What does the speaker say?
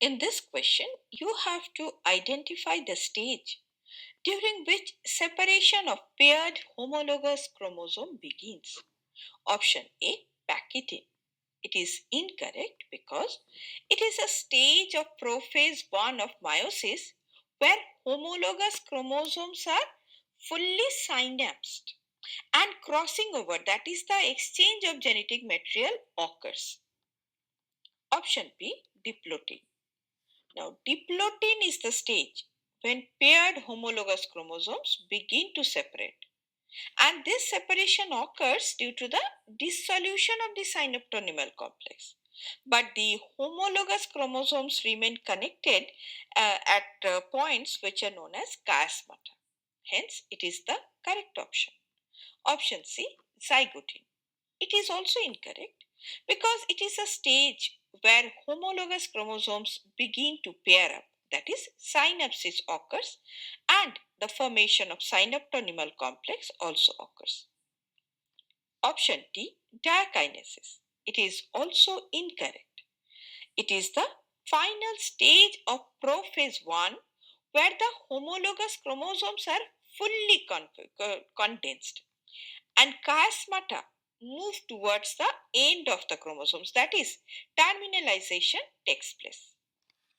In this question, you have to identify the stage during which separation of paired homologous chromosome begins. Option A, packaging. It is incorrect because it is a stage of prophase 1 of meiosis where homologous chromosomes are fully synapsed and crossing over, that is the exchange of genetic material, occurs. Option B, diplotin. Now, diplotin is the stage when paired homologous chromosomes begin to separate. And this separation occurs due to the dissolution of the synaptonymal complex. But the homologous chromosomes remain connected at points which are known as chiasmata. Hence, it is the correct option. Option C, zygote. It is also incorrect because it is a stage where homologous chromosomes begin to pair up, that is, synapsis occurs, and the formation of synaptonymal complex also occurs. Option D, diakinesis. It is also incorrect. It is the final stage of prophase 1 where the homologous chromosomes are fully condensed and chiasmata move towards the end of the chromosomes, that is, terminalization takes place.